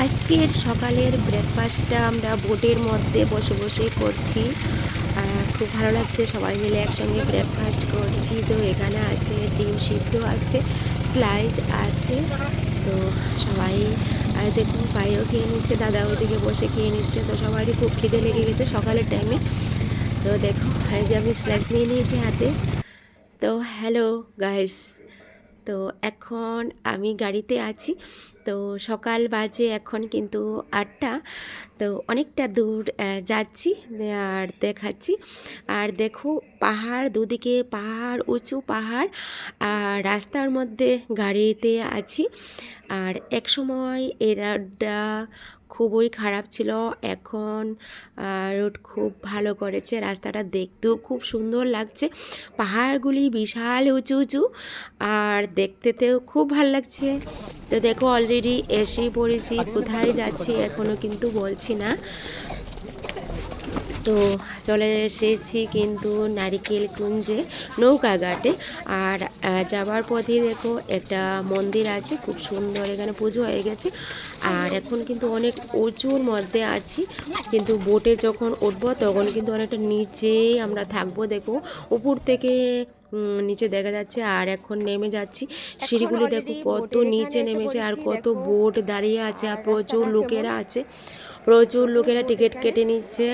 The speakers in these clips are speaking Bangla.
আজকের সকালের ব্রেকফাস্টটা আমরা বোটের মধ্যে বসে বসে করছি। খুব ভালো লাগছে, সবাই মিলে একসঙ্গে ব্রেকফাস্ট করছি। তো এখানে আছে ডিম সিদ্ধ আছে, স্লাইস আছে। তো সবাই দেখুন ভাইও খেয়ে নিচ্ছে, দাদা ওইদিকে বসে খেয়ে নিচ্ছে। তো সবারই খুব খিদে লেগে গেছে সকালের টাইমে। তো দেখো এই যে আমি স্লাইস নিয়ে নিয়েছি হাতে। তো হ্যালো গাইস, তো এখন আমি গাড়িতে আছি। তো সকাল বাজে এখন কিন্তু 8টা। তো অনেকটা দূর যাচ্ছি আর দেখাচ্ছি। আর দেখো পাহাড়, দুদিকে পাহাড়, উঁচু পাহাড়, আর রাস্তার মধ্যে গাড়িতে আছি। আর এক সময় এই রোডটা খুবই খারাপ ছিল, এখন রোড খুব ভালো করেছে। রাস্তাটা দেখতেও খুব সুন্দর লাগছে, পাহাড়গুলি বিশাল উঁচু উঁচু, আর দেখতেতেও খুব ভালো লাগছে। তো দেখো অলরেডি এসে পড়েছি, কোথায় যাচ্ছি এখনও কিন্তু বলছি না। তো চলে এসেছি কিন্তু নারিকেল কুঞ্জে, নৌকা ঘাটে। আর যাবার পথে দেখো একটা মন্দির আছে, খুব সুন্দর, এখানে পুজো হয়ে গেছে। আর এখন কিন্তু অনেক উঁচুর মধ্যে আছি, কিন্তু বোটে যখন উঠবো তখন কিন্তু অনেকটা নিচেই আমরা থাকবো। দেখো উপর থেকে নিচে দেখা যাচ্ছে, আর এখন নেমে যাচ্ছি। সিঁড়িগুলি দেখো কত নিচে নেমেছে, আর কত বোট দাঁড়িয়ে আছে, আর প্রচুর লোকেরা আছে, প্রচুর লোকেরা টিকিট কেটে নিচ্ছে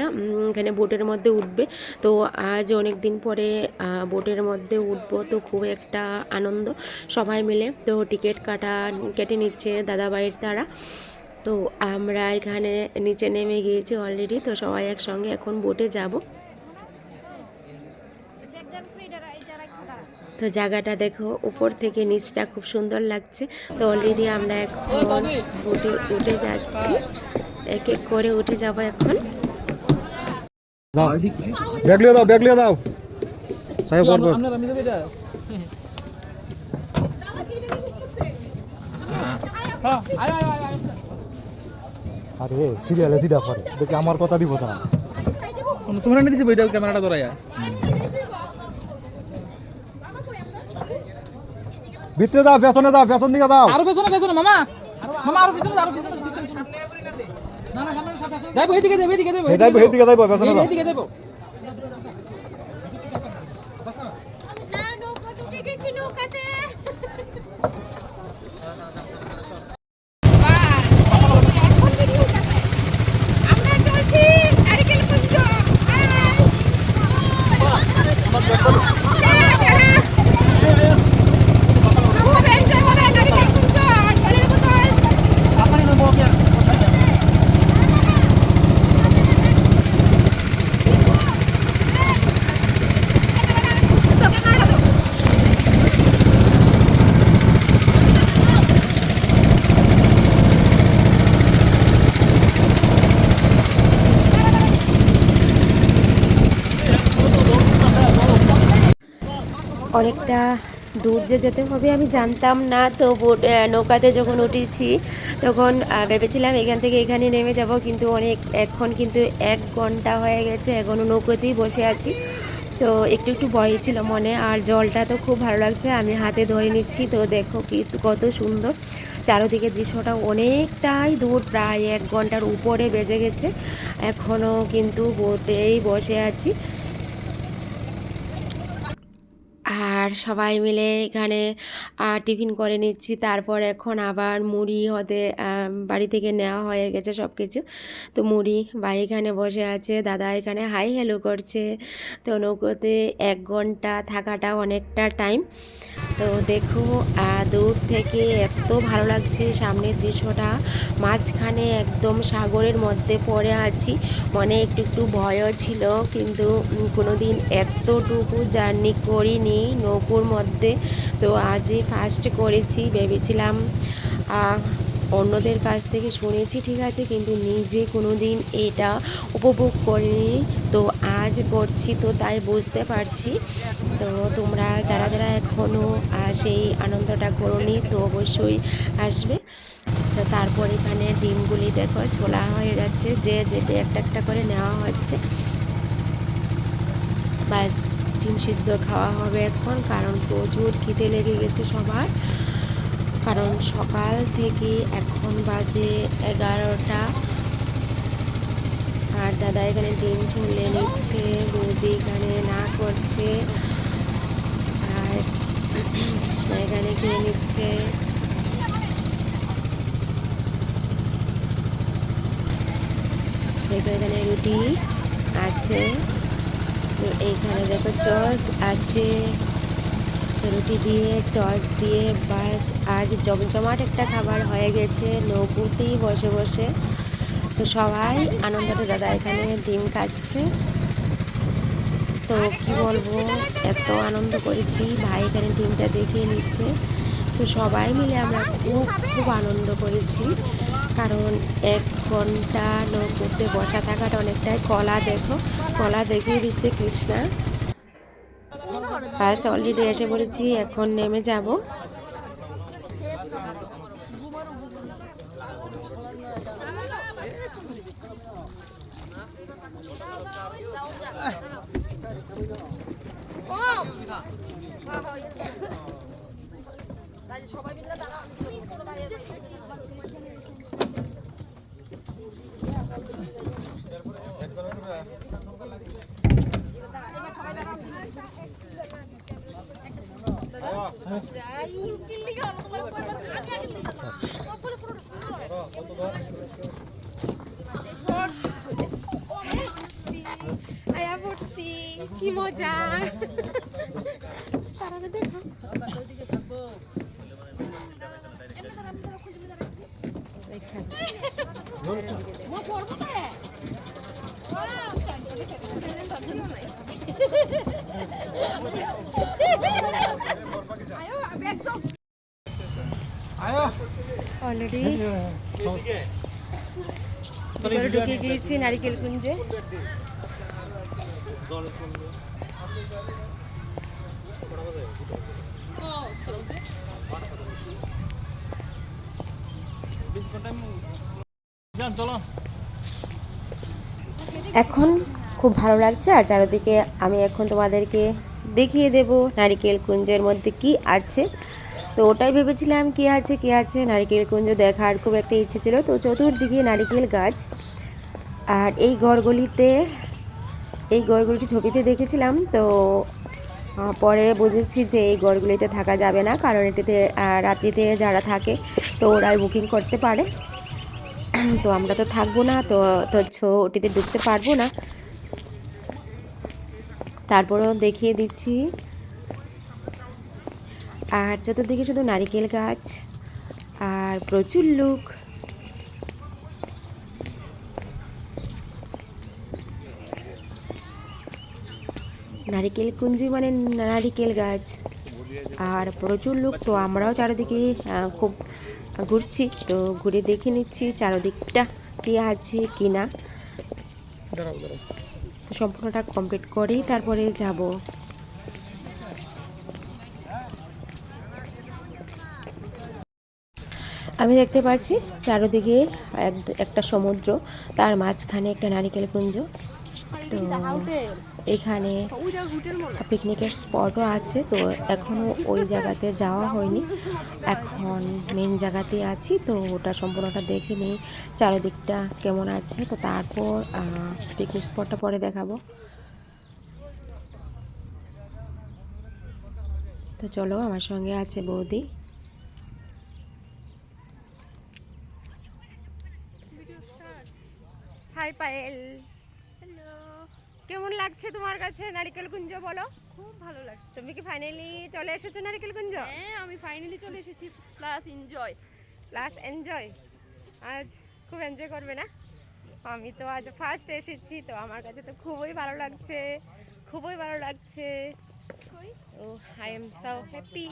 এখানে বোটের মধ্যে উঠবে। তো আজ অনেক দিন পরে বোটের মধ্যে উঠবো, তো খুব একটা আনন্দ সবাই মিলে। তো টিকিট কেটে নিচ্ছে দাদাভাইয়ের তারা। তো আমরা এখানে নিচে নেমে গিয়েছি অলরেডি। তো সবাই একসঙ্গে এখন বোটে যাব। তো জায়গাটা দেখো উপর থেকে নিচটা খুব সুন্দর লাগছে। তো অলরেডি আমরা এখন বোটে উঠে যাচ্ছি, এক এক করে উঠে যাব এখন। দাও ব্যাগ লিয়ে দাও সাহেব বলবো। আরে সিরিয়ালে জিডা করে দেখি আমার কথা দিব না, তোমরা নিয়ে দিছি বইটা, ক্যামেরাটা ধরাইয়া ভিতরে দাও, পেছন দিকে দাও। আরো পেছনে পেছনে মামা, মামা আরো পেছনে, আরো পেছনে, পিছনে না না সামনে যাইবো, এইদিকে যাইবো, এইদিকে যাইবো, এইদিকে যাইবো, পেছনে দাও। এইদিকে যাইবো। না নৌকা ঢুকে গেছে, নৌকাতে। আমরা চলছি নারিকেল কুঞ্জ। খুব এনজয় হবে নারিকেল কুঞ্জ আর জলের বোতল। অনেকটা দূর যে যেতে হবে আমি জানতাম না। তো নৌকাতে যখন উঠেছি তখন ভেবেছিলাম এখান থেকে এখানে নেমে যাব, কিন্তু এখন কিন্তু 1 ঘন্টা হয়ে গেছে, এখনও নৌকাতেই বসে আছি। তো একটু একটু ভয় ছিল মনে, আর জলটা তো খুব ভালো লাগছে, আমি হাতে ধরে নিচ্ছি। তো দেখো কি কত সুন্দর চারদিকে দৃশ্যটা, অনেকটাই দূর, প্রায় 1 ঘন্টার উপরে বেজে গেছে, এখনও কিন্তু বোটেই বসে আছি। আর সবাই মিলে এখানে টিফিন করে নিচ্ছি। তারপর এখন আবার মুড়ি হতে বাড়ি থেকে নেওয়া হয়ে গেছে সব কিছু। তো মুড়ি ভাই এখানে বসে আছে, দাদা এখানে হাই হ্যালো করছে। তো নৌকোতে 1 ঘন্টা থাকাটা অনেকটা টাইম। তো দেখো দূর থেকে এত ভালো লাগছে সামনের দৃশ্যটা, মাঝখানে একদম সাগরের মধ্যে পড়ে আছি, মনে একটু একটু ভয়ও ছিল, কিন্তু কোনোদিন এতটুকু জার্নি করিনি নৌকোর মধ্যে। তো আজই ফার্স্ট করেছি, ভেবেছিলাম অন্যদের কাছ থেকে শুনেছি ঠিক আছে, কিন্তু নিজে কোনো দিন এটা উপভোগ করিনি। তো আজ করছি, তো তাই বুঝতে পারছি। তো তোমরা যারা যারা এখনও সেই আনন্দটা করোনি তো অবশ্যই আসবে। তো তারপর এখানে ডিমগুলি দেখো ছোলা হয়ে যাচ্ছে, যে যেটা একটা একটা করে নেওয়া হচ্ছে। বা ডিম সিদ্ধ খাওয়া হবে এখন, কারণ প্রচুর খিদে লেগে গেছে সবার। কারণ সকাল থেকে এখন বাজে 11টা। আর দাদা এখানে ডিম তুলে নিচ্ছে, বৌদি এখানে না করছে, আর কৃষ্ণা এখানে খেয়ে নিচ্ছে। দেখো এখানে রুটি আছে, তো এইখানে দেখো চস আছে, রুটি দিয়ে চস দিয়ে বাস আজ জমজমাট একটা খাবার হয়ে গেছে নৌকুতেই বসে বসে। তো সবাই আনন্দটা দাদা এখানে ডিম খাচ্ছে। তো কি বলবো, এত আনন্দ করেছি, ভাই এখানে ডিমটা দেখিয়ে নিচ্ছে। তো সবাই মিলে আমরা খুব আনন্দ করেছি, কারণ 1 ঘন্টা নৌকোতে বসা থাকাটা অনেকটাই। কলা দেখো, কলা দেখিয়ে দিচ্ছে কৃষ্ণা। বাস অলরেডি এসে পড়েছি, এখন নেমে যাব। আয়া পড়ছি, কি মজা। তারা দেখো অলরেডি ঢুকে গিয়েছি নারিকেল কুঞ্জে। এখন খুব ভালো লাগছে, আর চারিদিকে আমি এখন তোমাদেরকে দেখিয়ে দেব নারিকেল কুঞ্জের মধ্যে কি আছে। তো ওটাই ভেবেছিলাম কি আছে নারিকেল কুঞ্জ দেখার খুব একটা ইচ্ছে ছিল। তো চতুর্দিকে নারিকেল গাছ, আর এই গড়গুলিটি ছবিতে দেখেছিলাম। তো পরে বুঝেছি যে এই গড়গুলিতে থাকা যাবে না, কারণ এটিতে রাত্রিতে যারা থাকে তো ওরাই বুকিং করতে পারে। তো আমরা তো থাকবো না, তো ওটিতে ঢুকতে পারবো না। তারপরেও দেখিয়ে দিচ্ছি। আর চতুর্দিকে শুধু নারিকেল গাছ আর প্রচুর লোক। নারিকেল কুঞ্জি মানে নারিকেল গাছ আর প্রচুর লোক। তো আমরাও চারিদিকে খুব ঘুরছি, তো ঘুরে দেখে নিচ্ছি চারদিকটা কি আছে কি না। তো সম্পূর্ণটা কমপ্লিট করেই তারপরে যাব। আমি দেখতে পাচ্ছি চারদিকে একটা সমুদ্র, তার মাঝখানে একটা নারিকেল কুঞ্জ। তো এখানে পিকনিকের স্পটও আছে। তো এখনও ওই জায়গাতে যাওয়া হয়নি, এখন মেন জায়গাতে আছি। তো ওটা সম্পূর্ণটা দেখে নিই চারিদিকটা কেমন আছে। তো তারপর পিকনিক স্পটটা পরে দেখাবো। তো চলো, আমার সঙ্গে আছে বৌদি। Hi Payel, hello. কেমন লাগছে তোমার কাছে নারিকেল কুঞ্জ বলো? খুব ভালো লাগছে। তুমি কি ফাইনালি চলে এসেছো নারিকেল কুঞ্জ? হ্যাঁ, আমি ফাইনালি চলে এসেছি। Plus enjoy. আজ খুব এনজয় করবে না? আমি তো আজ ফার্স্ট এসেছি, তো আমার কাছে তো খুবই ভালো লাগছে। ও আই এম সো হ্যাপি।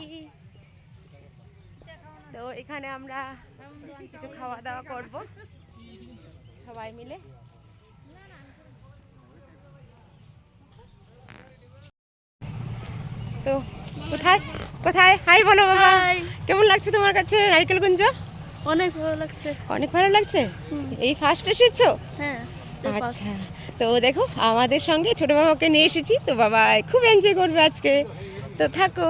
তো এখানে আমরা কিছু খাওয়া দাওয়া করব সবাই মিলে। তো কোথায় হাই বলো বাবা। কেমন লাগছে তোমার কাছে নারিকেল কুঞ্জ? অনেক ভালো লাগছে। এই ফার্স্ট এসেছো? হ্যাঁ। আচ্ছা, তো দেখো আমাদের সঙ্গে ছোট বাবাকে নিয়ে এসেছি, তো বাবা খুব এনজয় করবে আজকে। তো থাকো।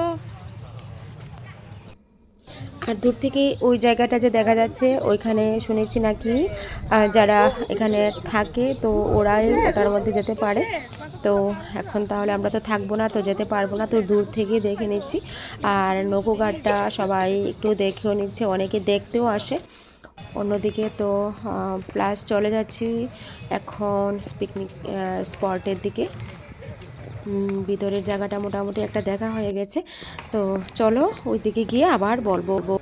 আর দূর থেকে ওই জায়গাটা যে দেখা যাচ্ছে ওইখানে শুনেছি নাকি যারা এখানে থাকে তো ওরাই ওটার মধ্যে যেতে পারে। তো এখন তাহলে আমরা তো থাকবো না, তো যেতে পারবো না, তো দূর থেকে দেখে নিচ্ছি। আর নৌকোঘাটটা সবাই একটু দেখেও নিচ্ছে, অনেকে দেখতেও আসে। অন্যদিকে তো প্লাস চলে যাচ্ছি এখন পিকনিক স্পটের দিকে। ভিতরের জায়গাটা মোটামুটি একটা দেখা হয়ে গেছে, তো চলো ওই দিকে গিয়ে আবার বলবো।